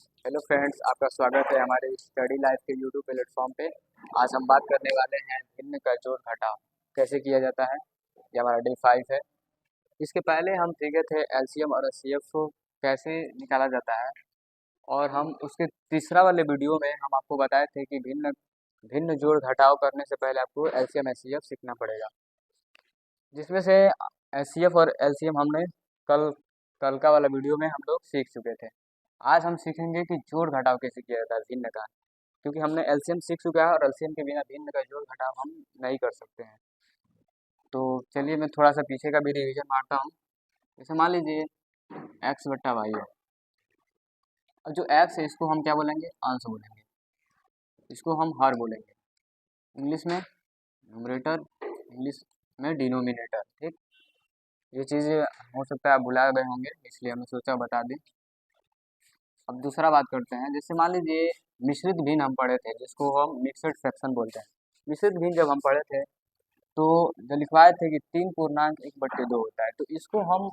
Hello friends, आपका स्वागत है हमारे स्टडी लाइफ के यूट्यूब प्लेटफॉर्म पे। आज हम बात करने वाले हैं भिन्न का जोड़ घटाव कैसे किया जाता है। ये हमारा डे 5 है। इसके पहले हम सीखे थे एलसीएम और एचसीएफ को कैसे निकाला जाता है, और हम उसके तीसरा वाले वीडियो में हम आपको बताए थे कि भिन्न भिन्न जोड़ घटाव करने से पहले आपको एलसीएम एचसीएफ सीखना पड़ेगा, जिसमें से एचसीएफ और एलसीएम हमने कल कल का वाला वीडियो में हम लोग सीख चुके थे। आज हम सीखेंगे कि जोड़ घटाव कैसे किया जाता है भिन्न का, क्योंकि हमने एलसीएम सीख चुका है और एलसीएम के बिना भिन्न का जोड़ घटाव हम नहीं कर सकते हैं। तो चलिए मैं थोड़ा सा पीछे का भी रिवीजन मारता हूँ। जैसे मान लीजिए एक्स बट्टा वाई है, और जो एक्स है इसको हम क्या बोलेंगे, अंश बोलेंगे। इसको हम हर बोलेंगे, इंग्लिश में न्यूमरेटर, इंग्लिश में डिनोमिनेटर। ठीक, ये चीज़ हो सकता है आप भुला गए होंगे, इसलिए हमने सोचा बता दें। अब दूसरा बात करते हैं। जैसे मान लीजिए मिश्रित भिन्न हम पढ़े थे, जिसको हम मिक्सड फ्रैक्शन बोलते हैं। मिश्रित भिन्न जब हम पढ़े थे तो जो लिखवाए थे कि 3 पूर्णांक 1/2 होता है, तो इसको हम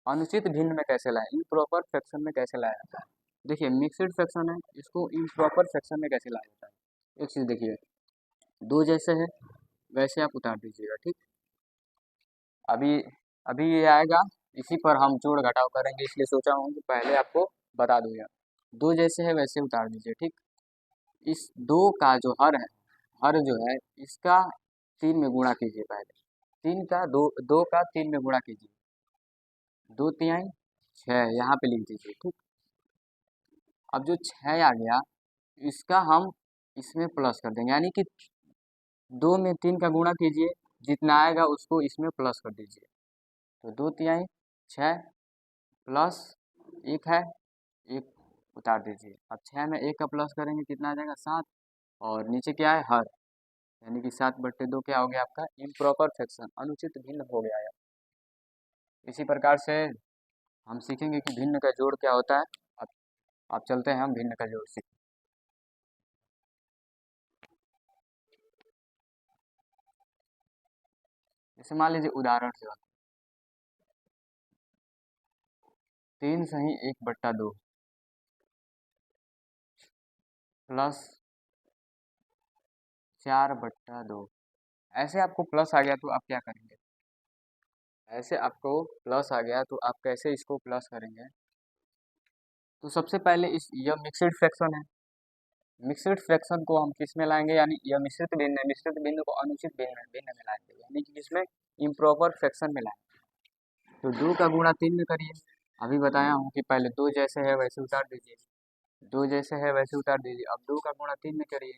अनुचित भिन्न में कैसे लाएं, इम्प्रॉपर फ्रैक्शन में कैसे लाया जाता है। देखिए मिक्सड फ्रैक्शन है, इसको इम्प्रॉपर फ्रैक्शन में कैसे लाया जाता है। एक चीज़ देखिए, दो जैसे है वैसे आप उतार दीजिएगा। ठीक, अभी अभी ये आएगा, इसी पर हम जोड़ घटाव करेंगे, इसलिए सोचा हूँ कि पहले आपको बता दूंगा। दो जैसे है वैसे उतार दीजिए। ठीक, इस दो का जो हर है, हर जो है इसका 3 में गुणा कीजिए। पहले 3 का 3 में गुणा कीजिए, 2 तिहाई 6 यहाँ पे लिख दीजिए। ठीक, अब जो 6 आ गया इसका हम इसमें प्लस कर देंगे, यानी कि 2 में 3 का गुणा कीजिए, जितना आएगा उसको इसमें प्लस कर दीजिए। तो 2 तिहाई 6 प्लस 1 है, 1 उतार दीजिए। अब 6 में 1 का प्लस करेंगे, कितना आ जाएगा 7, और नीचे क्या है हर, यानी कि 7/2 क्या हो गया आपका इम्प्रॉपर फ्रैक्शन, अनुचित भिन्न हो गया है। इसी प्रकार से हम सीखेंगे कि भिन्न का जोड़ क्या होता है। अब अब चलते हैं हम भिन्न का जोड़ सीख। जैसे मान लीजिए उदाहरण से 3 सही 1/2 प्लस 4/2। ऐसे आपको प्लस आ गया तो आप क्या करेंगे, ऐसे आपको प्लस आ गया तो आप कैसे इसको प्लस करेंगे। तो सबसे पहले यह मिक्सड फ्रैक्शन है, मिक्सड फ्रैक्शन को हम किस में लाएंगे, यानी यह मिश्रित भिन्न है, मिश्रित भिन्न को अनुचित भिन्न में लाएंगे, यानी कि किसमें, इम्प्रॉपर फ्रैक्शन में लाएंगे। तो 2 का गुणा 3 में करिए। अभी बताया हूँ कि पहले दो जैसे है वैसे उतार दीजिए, दो जैसे है वैसे उतार दीजिए। अब 2 का गुणा 3 में करिए,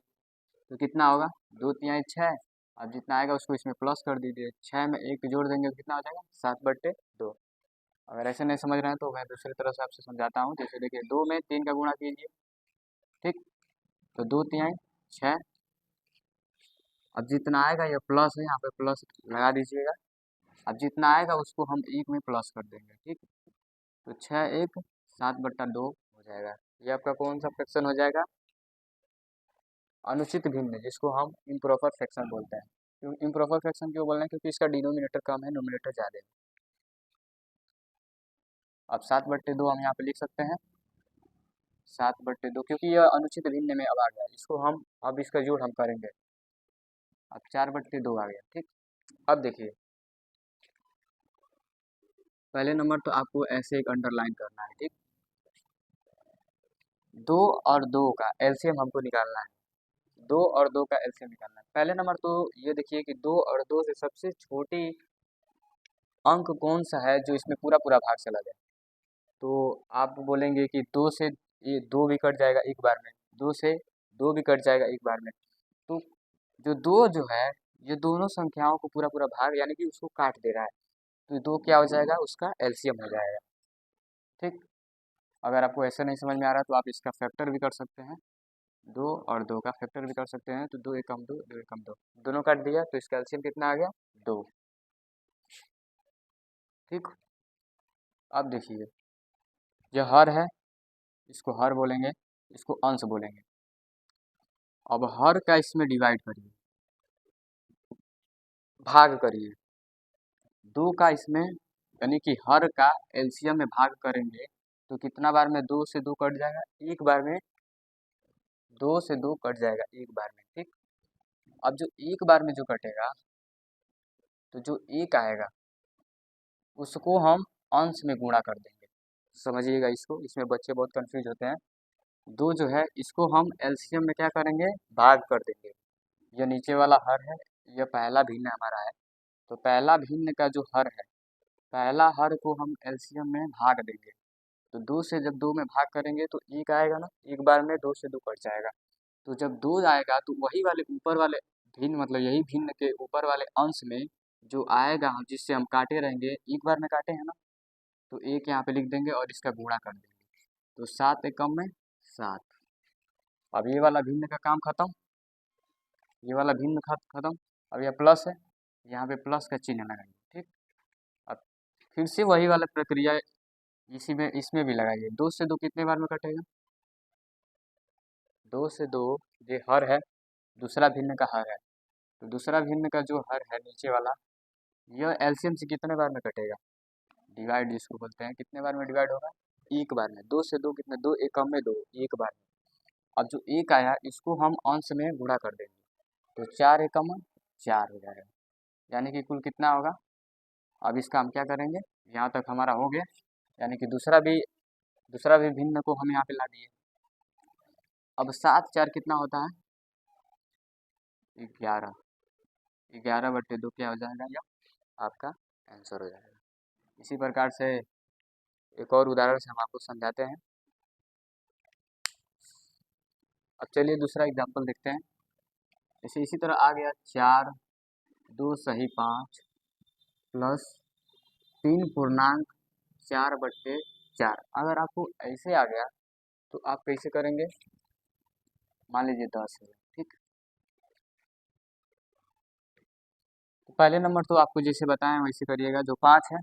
तो कितना होगा 2 तिहाई 6। अब जितना आएगा उसको इसमें प्लस कर दीजिए, 6 में 1 जोड़ देंगे तो कितना हो जाएगा 7/2। अगर ऐसे नहीं समझ रहे हैं तो मैं दूसरी तरह से आपसे समझाता हूँ। जैसे देखिए 2 में 3 का गुणा कीजिए। ठीक, तो 2 तिहाई 6। अब जितना आएगा ये प्लस है, यहाँ पे प्लस लगा दीजिएगा। अब जितना आएगा उसको हम 1 में प्लस कर देंगे। ठीक, तो 6 1 7/2 हो जाएगा। ये आपका कौन सा फ्रैक्शन हो जाएगा, अनुचित भिन्न, जिसको हम इम्प्रॉपर फ्रैक्शन बोलते हैं। क्यों इम्प्रॉपर फ्रैक्शन क्यों बोल रहे हैं, क्योंकि इसका डिनोमिनेटर कम है, नोमिनेटर ज़्यादा है। अब 7/2 हम यहाँ पे लिख सकते हैं, 7/2, क्योंकि यह अनुचित भिन्न में अब आ गया, इसको हम अब इसका जोड़ हम करेंगे। अब 4/2 आ गया। ठीक, अब देखिए पहले नंबर तो आपको ऐसे एक अंडरलाइन करना है। ठीक, 2 और 2 का एलसीएम हमको निकालना है, 2 और 2 का एलसीएम निकालना है। पहले नंबर तो ये देखिए कि 2 और 2 से सबसे छोटी अंक कौन सा है जो इसमें पूरा पूरा भाग चला जाए। तो आप बोलेंगे कि 2 से ये 2 भी कट जाएगा एक बार में, 2 से 2 भी कट जाएगा एक बार में। तो जो 2 जो है ये दोनों संख्याओं को पूरा पूरा भाग, यानी कि उसको काट दे रहा है, तो 2 क्या हो जाएगा, उसका एलसीएम हो जाएगा। ठीक, अगर आपको ऐसे नहीं समझ में आ रहा तो आप इसका फैक्टर भी कर सकते हैं, 2 और 2 का फैक्टर भी कर सकते हैं। तो 2 एकम 2, 2 एकम 2, दोनों काट दिया तो इसका एलसीएम कितना आ गया 2। ठीक, अब देखिए जो हर है इसको हर बोलेंगे, इसको अंश बोलेंगे। अब हर का इसमें डिवाइड करिए, भाग करिए। 2 का इसमें, यानी कि हर का एलसीएम में भाग करेंगे तो कितना बार में 2 से 2 कट जाएगा, एक बार में 2 से 2 कट जाएगा एक बार में, ठीक। अब जो एक बार में जो कटेगा, तो जो एक आएगा उसको हम अंश में गुणा कर देंगे। समझिएगा इसको, इसमें बच्चे बहुत कंफ्यूज होते हैं। दो जो है इसको हम एलसीएम में क्या करेंगे, भाग कर देंगे। यह नीचे वाला हर है, यह पहला भिन्न हमारा है, तो पहला भिन्न का जो हर है, पहला हर को हम एलसीएम में भाग देंगे। तो 2 से जब 2 में भाग करेंगे तो एक आएगा ना, एक बार में 2 से 2 कट जाएगा। तो जब 2 आएगा तो वही वाले ऊपर वाले भिन्न, मतलब यही भिन्न के ऊपर वाले अंश में जो आएगा, हम जिससे हम काटे रहेंगे, एक बार में काटे हैं ना, तो एक यहाँ पे लिख देंगे और इसका गुणा कर देंगे। तो 7 एकम में 7। अब ये वाला भिन्न का काम खत्म, ये वाला भिन्न खत्म। अब यह प्लस है, यहाँ पे प्लस का चिन्ह लगाएंगे, ठीक। अब फिर से वही वाला प्रक्रिया इसी में इसमें भी लगाइए। 2 से 2 कितने बार में कटेगा, 2 से 2 ये हर है, दूसरा भिन्न का हर है, तो दूसरा भिन्न का जो हर है नीचे वाला, यह एलसीएम से कितने बार में कटेगा, डिवाइड जिसको बोलते हैं, कितने बार में डिवाइड होगा, एक बार में। 2 से 2 कितने, 2 एकम में 2, एक बार में। अब जो एक आया इसको हम अंश में गुणा कर देंगे, तो 4 एकम 4 हो जाएगा, यानी कि कुल कितना होगा। अब इसका हम क्या करेंगे, यहाँ तक हमारा हो गया, यानी कि दूसरा भी भिन्न को हम यहाँ पे ला दिए। अब 7 4 कितना होता है, 11। 11/2 क्या हो जाएगा, या आपका आंसर हो जाएगा। इसी प्रकार से एक और उदाहरण से हम आपको समझाते हैं। अब चलिए दूसरा एग्जाम्पल देखते हैं। जैसे इसी तरह आ गया 4 2 सही 5 प्लस 3 पूर्णांक 4/4। अगर आपको ऐसे आ गया तो आप कैसे करेंगे, मान लीजिए 10 है, ठीक। तो पहले नंबर तो आपको जैसे बताएं वैसे करिएगा। जो 5 है,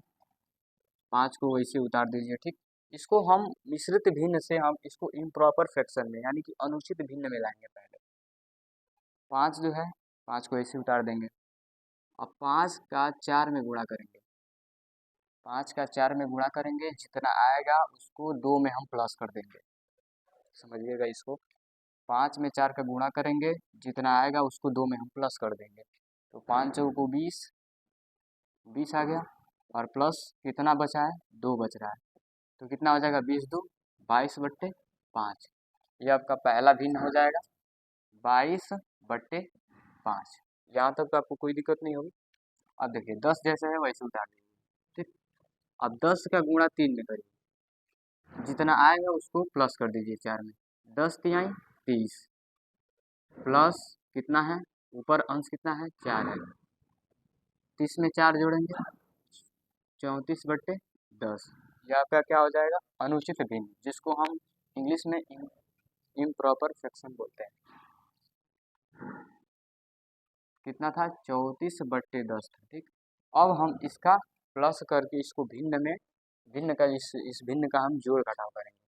5 को वैसे उतार दीजिए, ठीक। इसको हम मिश्रित भिन्न से हम इसको इम्प्रॉपर फ्रैक्शन में, यानी कि अनुचित भिन्न में लाएंगे। पहले 5 जो है, 5 को ऐसे उतार देंगे। अब 5 का 4 में गुणा करेंगे, 5 का 4 में गुणा करेंगे, जितना आएगा उसको 2 में हम प्लस कर देंगे। समझिएगा इसको, 5 में 4 का गुणा करेंगे, जितना आएगा उसको 2 में हम प्लस कर देंगे। तो 5 चौको 20, 20 आ गया, और प्लस कितना बचा है, 2 बच रहा है, तो कितना हो जाएगा, 20 2 22/5। ये आपका पहला भिन्न हो जाएगा, 22/5। यहाँ तक तो आपको कोई दिक्कत नहीं होगी। अब देखिए 10 जैसे है वैसे उतार दीजिए, ठीक। अब 10 का गुणा 3 में करिए, जितना आएगा उसको प्लस कर दीजिए 4 में। 10 तिहाई 30 प्लस कितना है, ऊपर अंश कितना है, 4 है, 30 में 4 जोड़ेंगे, 34/10। यह आपका क्या हो जाएगा, अनुचित भिन्न, जिसको हम इंग्लिश में इम्प्रॉपर फ्रैक्शन बोलते हैं। कितना था, 34/10 था, ठीक। अब हम इसका प्लस करके इसको भिन्न का इस भिन्न का हम जोड़ घटाव करेंगे।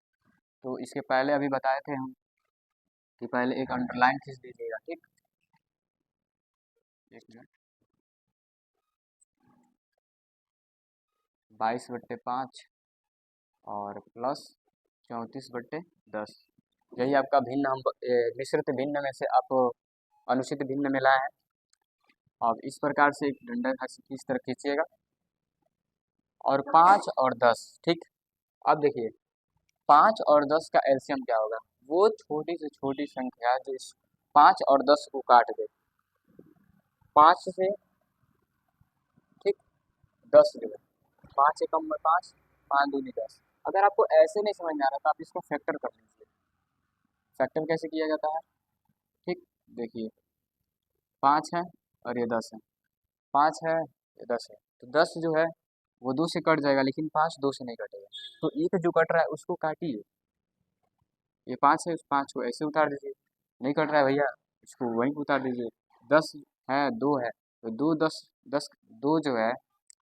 तो इसके पहले अभी बताए थे हम कि पहले एक अंडरलाइन खींच दीजिएगा, ठीक। एक मिनट, 22/5 और प्लस 34/10, यही आपका भिन्न हम मिश्रित भिन्न में से आप अनुचित भिन्न में लाए हैं। अब इस प्रकार से एक डंडा इस तरह खींचिएगा, और 5 और 10, ठीक। अब देखिए 5 और 10 का एलसीएम क्या होगा, वो छोटी से छोटी संख्या जो इस 5 और 10 को काट दे, 5 से, ठीक, 10 जो है, 5 एकम में 5, 5 दूनी 10। अगर आपको ऐसे नहीं समझ में आ रहा तो आप इसको फैक्टर कर लीजिए। फैक्टर कैसे किया जाता है, ठीक। देखिए 5 है और ये 10 है, 5 है ये 10 है, तो 10 जो है वो 2 से कट जाएगा, लेकिन 5 2 से नहीं कटेगा। तो एक जो कट रहा है उसको काटिए, ये 5 है, उस 5 को ऐसे उतार दीजिए। नहीं कट रहा है भैया, इसको वहीं उतार दीजिए। 10 है, 2 है, तो 2 10 10 2 जो है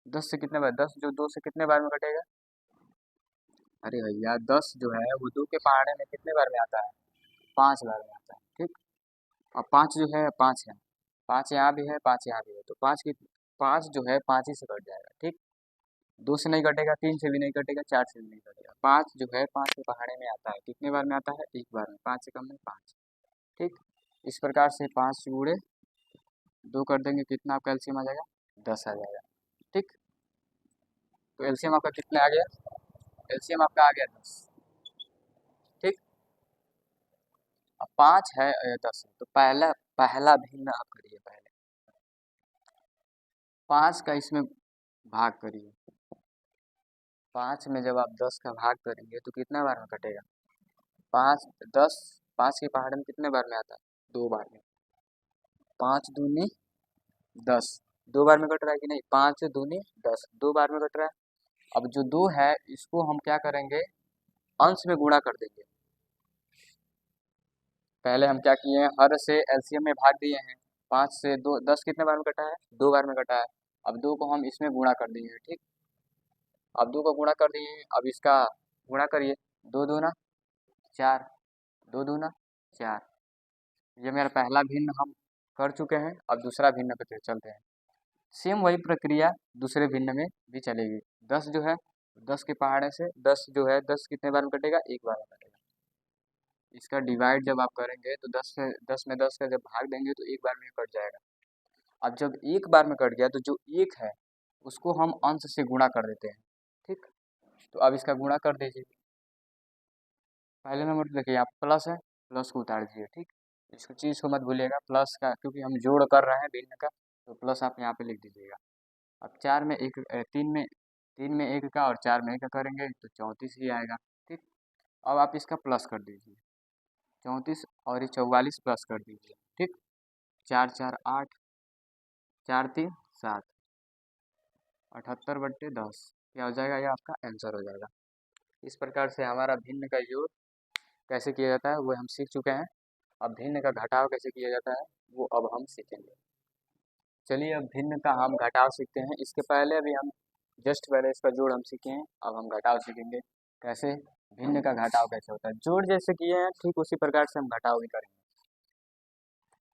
10 से कितने बार, 10 जो 2 से कितने बार में कटेगा, अरे भैया 10 जो है वो 2 के पहाड़े में कितने बार में आता है, 5 बार में आता है, ठीक। और 5 जो है 5 है, 5 यहाँ भी है 5 यहाँ भी है, तो 5 जो है 5 ही से कट जाएगा, ठीक। दो से नहीं कटेगा, तीन से भी नहीं कटेगा, चार से भी नहीं कटेगा। पाँच जो है, पाँच के पहाड़े में आता है, कितने बार में आता है? एक बार में। पाँच से कम में पाँच। ठीक, इस प्रकार से पाँच गुणे दो कर देंगे, कितना आपका एलसीएम आ जाएगा? 10 आ जाएगा। ठीक, तो एलसीएम आपका कितना आ गया? एलसीएम आपका आ गया 10। ठीक, अब 5 है और 10 है, तो पहला पहला भिन्न आप करिए। पहले 5 का इसमें भाग करिए। 5 में जब आप 10 का भाग करेंगे तो कितना बार में कटेगा? 5 10, 5 के पहाड़ में कितने बार में आता है? 2 बार में। 5 दूनी 10, 2 बार में कट रहा है कि नहीं? 5 दूनी 10, 2 बार में कट रहा है। अब जो 2 है इसको हम क्या करेंगे? अंश में गुणा कर देंगे। पहले हम क्या किए हैं? हर से एलसीएम में भाग दिए हैं। 5 से 2 10 कितने बार में कटा है? 2 बार में कटा है। अब 2 को हम इसमें गुणा कर दिए हैं। ठीक, अब 2 को गुणा कर दिए हैं, अब इसका गुणा करिए। 2 दूना 4, 2 दूना 4। ये मेरा पहला भिन्न हम कर चुके हैं। अब दूसरा भिन्न पे चलते हैं। सेम वही प्रक्रिया दूसरे भिन्न में भी चलेगी। 10 जो है, 10 के पहाड़े से 10 जो है, 10 कितने बार में कटेगा? एक बार में कटेगा। इसका डिवाइड जब आप करेंगे तो 10 में 10 का जब भाग देंगे तो एक बार में कट जाएगा। अब जब एक बार में कट गया तो जो एक है उसको हम अंश से गुणा कर देते हैं। ठीक, तो अब इसका गुणा कर दीजिए। पहले नंबर देखिए, यहाँ प्लस है, प्लस को उतार दीजिए। ठीक, इसको चीज़ को मत भूलिएगा प्लस का, क्योंकि हम जोड़ कर रहे हैं भिन्न का, तो प्लस आप यहाँ पे लिख दीजिएगा। अब चार में एक, तीन में एक का और चार में एक का करेंगे तो 34 ही आएगा। ठीक, अब आप इसका प्लस कर दीजिए। 34 और ये 44 प्लस कर दीजिए। ठीक, 4 4 8, 4 3 7, 78/10 क्या हो जाएगा? ये आपका आंसर हो जाएगा। इस प्रकार से हमारा भिन्न का योग कैसे किया जाता है वो हम सीख चुके हैं। अब भिन्न का घटाव कैसे किया जाता है वो अब हम सीखेंगे। चलिए, अब भिन्न का हम घटाव सीखते हैं। इसके पहले अभी हम जस्ट पहले इसका जोड़ हम सीखे हैं, अब हम घटाव सीखेंगे। कैसे? भिन्न का घटाव कैसे होता है? जोड़ जैसे किए हैं ठीक उसी प्रकार से हम घटाव भी करेंगे।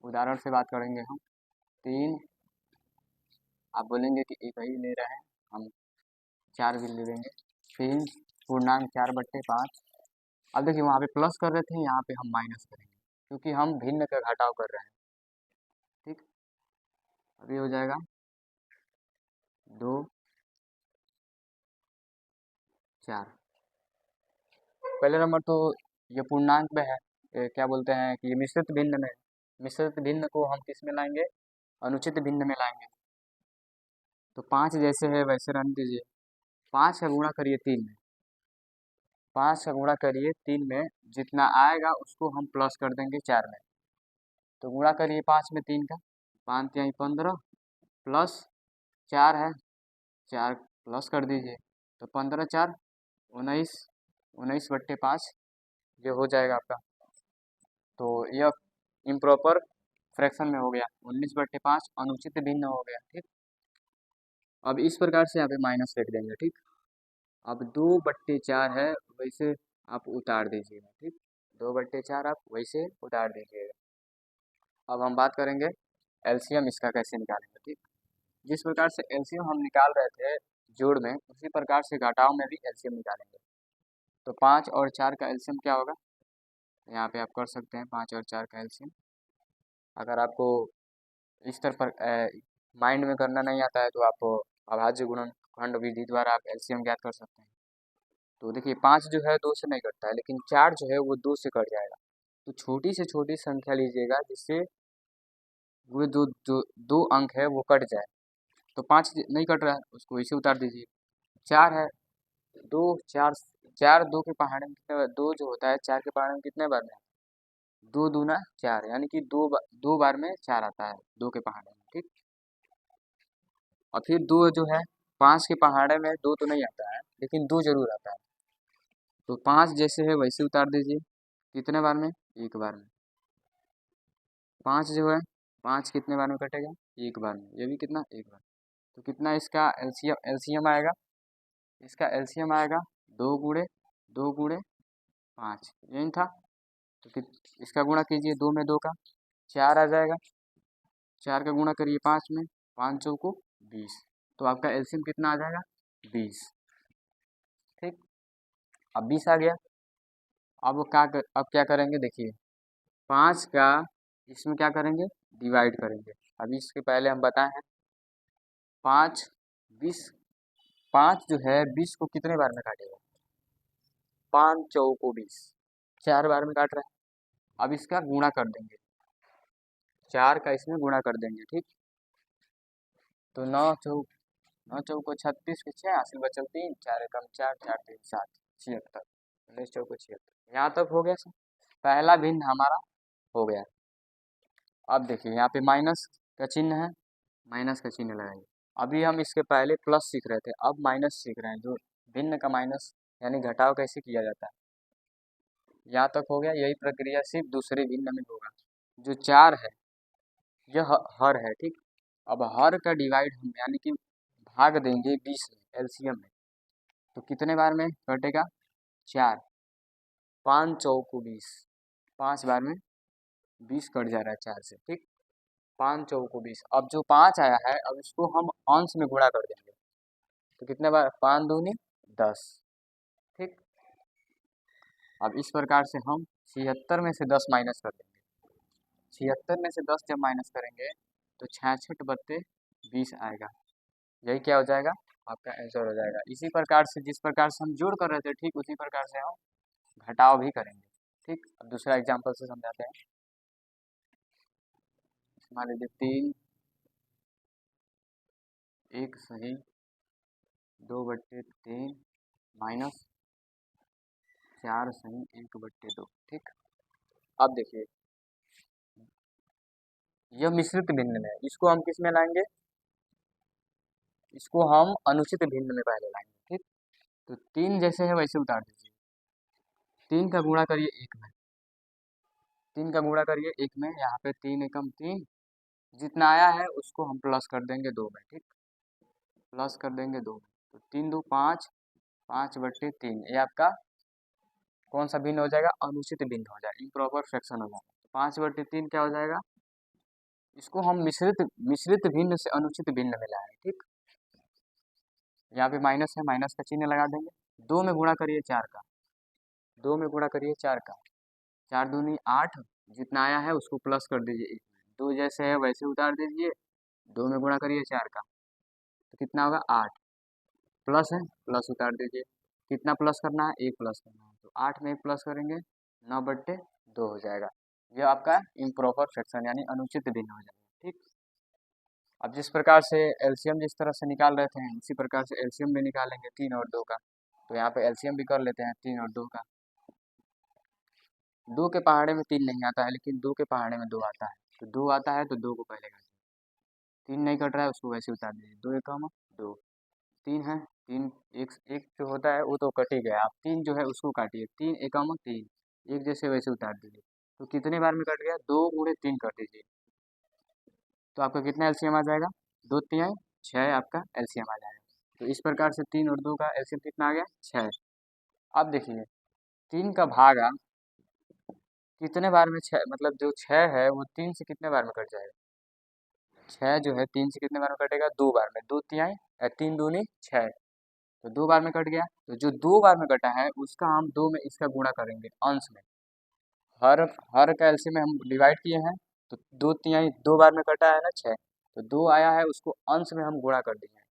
उदाहरण से बात करेंगे हम। 3, आप बोलेंगे कि एक ही ले रहे हैं, हम 4 भी ले लेंगे। 3 पूर्णांक 4/5। अब देखिए वहाँ पे प्लस कर रहे थे, यहाँ पे हम माइनस करेंगे क्योंकि हम भिन्न का घटाव कर रहे हैं। ठीक, अभी हो जाएगा 2 4। पहले नंबर तो ये पूर्णांक में है, क्या बोलते हैं कि ये मिश्रित भिन्न में है। मिश्रित भिन्न को हम किस में लाएंगे? अनुचित भिन्न में लाएंगे। तो 5 जैसे है वैसे रहने दीजिए। 5 का गुणा करिए 3 में। 5 का गुणा करिए 3 में, जितना आएगा उसको हम प्लस कर देंगे 4 में। तो गुणा करिए 5 में 3 का, 5 यहीं 15 प्लस 4 है, 4 प्लस कर दीजिए। तो 15 4 19, 19/5 ये हो जाएगा आपका। तो यह इम्प्रॉपर फ्रैक्शन में हो गया। 19/5 अनुचित भिन्न हो गया। ठीक, अब इस प्रकार से यहाँ पे माइनस लिख देंगे। ठीक, अब 2/4 है वैसे आप उतार दीजिएगा। ठीक, 2/4 आप वैसे उतार दीजिएगा। अब हम बात करेंगे एलसीएम इसका कैसे निकालेंगे। ठीक, जिस प्रकार से एलसीएम हम निकाल रहे थे जोड़ में, उसी प्रकार से घटाव में भी एलसीएम निकालेंगे। तो 5 और 4 का एलसीएम क्या होगा? यहाँ पे आप कर सकते हैं 5 और 4 का एलसीएम। अगर आपको इस तरह पर माइंड में करना नहीं आता है तो आप अभाज्य गुणनखंड विधि द्वारा आप एलसीएम ज्ञात कर सकते हैं। तो देखिए 5 जो है 2 से नहीं कटता है, लेकिन 4 जो है वो 2 से कट जाएगा। तो छोटी से छोटी संख्या लीजिएगा जिससे वो जो दो अंक है वो कट जाए। तो 5 नहीं कट रहा है, उसको इसे उतार दीजिए। 4 है, 2 4, 4 2 के पहाड़े में कितने बार? 2 जो होता है 4 के पहाड़े में कितने बार में? 2 दूना 4, यानी कि 2 बार में 4 आता है 2 के पहाड़े में। ठीक, और फिर 2 जो है 5 के पहाड़े में 2 तो नहीं आता है, लेकिन 2 जरूर आता है। तो 5 जैसे है वैसे उतार दीजिए। कितने बार में? एक बार में। 5 जो है 5 कितने बार में कटेगा? एक बार में। ये भी कितना? एक बार। तो कितना इसका एलसीएम एलसीएम आएगा? इसका एलसीएम आएगा 2 गुणे 2 गुणे 5, यही था। तो इसका गुणा कीजिए 2 में 2 का 4 आ जाएगा। 4 का गुणा करिए 5 में, 5 चौको 20। तो आपका एलसीएम कितना आ जाएगा? 20। ठीक, अब 20 आ गया। अब क्या करेंगे देखिए, 5 का इसमें क्या करेंगे, डिवाइड करेंगे। अभी इसके पहले हम बताए हैं 5 20, 5 जो है 20 को कितने बार में काटेगा, 5 चौको 20, 4 बार में काट रहा है। अब इसका गुणा कर देंगे, 4 का इसमें गुणा कर देंगे। ठीक, तो 9 चौको 36 के 6 हासिल बचल 3, 4 एकम 4, 4 3 7, 76, 19 चौको 76। यहाँ तक हो गया सर, पहला भिन्न हमारा हो गया। अब देखिए यहाँ पे माइनस का चिन्ह है, माइनस का चिन्ह लगाएंगे। अभी हम इसके पहले प्लस सीख रहे थे, अब माइनस सीख रहे हैं। जो भिन्न का माइनस यानी घटाव कैसे किया जाता है, यहाँ तक हो गया। यही प्रक्रिया सिर्फ दूसरे भिन्न में होगा। जो 4 है यह हर है। ठीक, अब हर का डिवाइड हम यानी कि भाग देंगे 20 में, एलसीएम में, तो कितने बार में कटेगा, 4, 5 चौको 20, 5 बार में 20 कट जा रहा है 4 से। ठीक, 5 चौको 20। अब जो 5 आया है, अब इसको हम अंश में गुणा कर देंगे, तो कितने बार, 5 दूनी 10। ठीक, अब इस प्रकार से हम 76 में से 10 माइनस कर देंगे। 76 में से 10 जब माइनस करेंगे तो 66 बत्ते 20 आएगा। यही क्या हो जाएगा, आपका आंसर हो जाएगा। इसी प्रकार से जिस प्रकार से हम जोड़ कर रहे थे, ठीक उसी प्रकार से हम घटाव भी करेंगे। ठीक, अब दूसरा एग्जाम्पल से समझाते हैं। मान लीजिए 3 1 सही 2/3 माइनस 4 सही 1/2। ठीक, अब देखिए यह मिश्रित भिन्न में है, इसको हम किस में लाएंगे, इसको हम अनुचित भिन्न में पहले लाएंगे। ठीक, तो 3 जैसे है वैसे उतार दीजिए, 3 का गुणा करिए 1 में, 3 का गुणा करिए 1 में, यहाँ पे 3 एकम 3, जितना आया है उसको हम प्लस कर देंगे 2 में। ठीक, प्लस कर देंगे 2 में, तो 3 2 5, 5/3, ये आपका कौन सा भिन्न हो जाएगा, अनुचित भिन्न हो जाएगा, इम्प्रॉपर फ्रैक्शन हो जाएगा। तो 5/3 क्या हो जाएगा, इसको हम मिश्रित मिश्रित भिन्न से अनुचित भिन्न में लाए। ठीक, यहाँ पे माइनस है, माइनस का चिन्ह लगा देंगे। 2 में गुणा करिए 4 का, 2 में गुणा करिए 4 का, 4 दूनी 8, जितना आया है उसको प्लस कर दीजिए 1 में, 2 जैसे है वैसे उतार दीजिए। 2 में गुणा करिए 4 का, तो कितना होगा 8, प्लस है प्लस उतार दीजिए। कितना प्लस करना है, 1 प्लस करना है, तो 8 में 1 प्लस करेंगे 9/2 हो जाएगा। यह आपका इम्प्रॉपर फ्रैक्शन यानी अनुचित भिन्न हो जाएगा। ठीक, अब जिस प्रकार से एलसीएम जिस तरह से निकाल रहे थे उसी प्रकार से एलसीएम भी निकालेंगे 3 और 2 का। तो यहाँ पे एलसीएम भी कर लेते हैं 3 और 2 का। 2 के पहाड़े में 3 नहीं आता है, लेकिन 2 के पहाड़े में 2 आता है, तो 2 आता है तो 2 को पहले काटिए। 3 नहीं कट रहा है उसको वैसे उतार दीजिए, 2 एकम 2, 3 है, 3 एक एक जो होता है वो तो कट ही गया, आप 3 जो है उसको काटिए, 3 एकम 3, एक जैसे वैसे उतार दीजिए। तो कितने बार में कट गया, 2 गुणे 3 कर दीजिए, तो आपका कितना एलसीएम आ जाएगा, 2 3 6 आपका एलसीएम आ जाएगा। तो इस प्रकार से 3 और 2 का एलसीएम कितना आ गया, 6। अब देखिए 3 का भागा कितने बार में, 6 मतलब जो 6 है वो 3 से कितने बार में कट जाएगा, 6 जो है 3 से कितने बार में कटेगा, 2 बार में, 2 तिहाई 3 दूनी 6, तो 2 बार में कट गया। तो जो 2 बार में कटा है उसका हम 2 में इसका गुणा करेंगे अंश में, हर हर का एलसीएम में हम डिवाइड किए हैं, तो 2 तिहाई 2 बार में कटा है ना 6, तो 2 आया है उसको अंश में हम गुणा कर दिए हैं,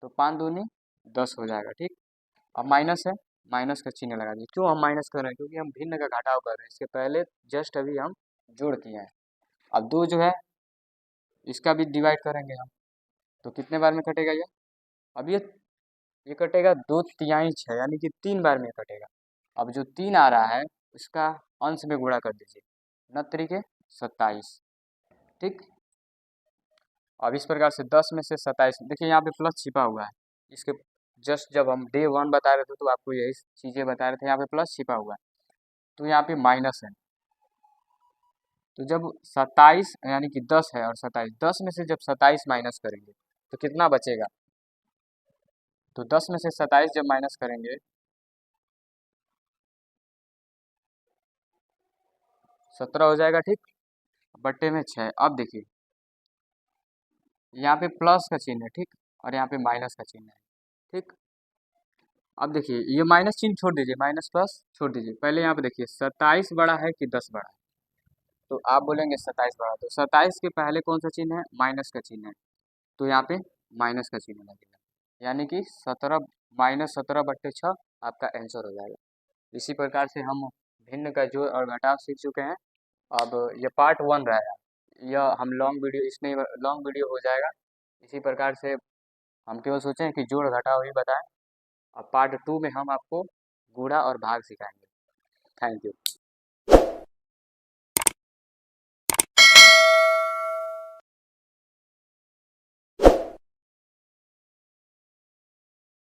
तो 5 दूनी 10 हो जाएगा। ठीक, अब माइनस है, माइनस का चिन्ह लगा दीजिए। क्यों हम माइनस कर रहे हैं, क्योंकि हम भिन्न का घटाव कर रहे हैं, इसके पहले जस्ट अभी हम जोड़ किए हैं। अब 2 जो है इसका भी डिवाइड करेंगे हम, तो कितने बार में कटेगा ये, अब ये कटेगा 2 तिहाई 6 यानी कि 3 बार में कटेगा। अब जो 3 आ रहा है उसका अंश में गुणा कर दीजिए, 9 तरीके 27। ठीक, अब इस प्रकार से 10 में से 27, देखिए यहाँ पे प्लस छिपा हुआ है, इसके जस्ट जब हम डे 1 बता रहे थे तो आपको यही चीज़ें बता रहे थे, यहाँ पे प्लस छिपा हुआ है, तो यहाँ पे माइनस है। तो जब 27 यानी कि 10 है और 27, 10 में से जब 27 माइनस करेंगे तो कितना बचेगा, तो 10 में से 27 जब माइनस करेंगे 17 हो जाएगा। ठीक, बट्टे में 6। अब देखिए यहाँ पे प्लस का चिन्ह है, ठीक, और यहाँ पे माइनस का चिन्ह है। ठीक, अब देखिए ये माइनस चिन्ह छोड़ दीजिए, माइनस प्लस छोड़ दीजिए। पहले यहाँ पे देखिए 27 बड़ा है कि 10 बड़ा है, तो आप बोलेंगे 27 बड़ा, तो 27 के पहले कौन सा चिन्ह है, माइनस का चिन्ह है, तो यहाँ पे माइनस का चिन्ह लगेगा, यानी कि 17 -17/6 आपका आंसर हो जाएगा। इसी प्रकार से हम भिन्न का जोड़ और घटाव सीख चुके हैं। अब ये पार्ट 1 रहेगा, यह हम लॉन्ग वीडियो इसमें लॉन्ग वीडियो हो जाएगा। इसी प्रकार से हम केवल सोचे हैं कि जोड़ घटाव ही बताएं। अब पार्ट 2 में हम आपको गुणा और भाग सिखाएंगे। Thank you.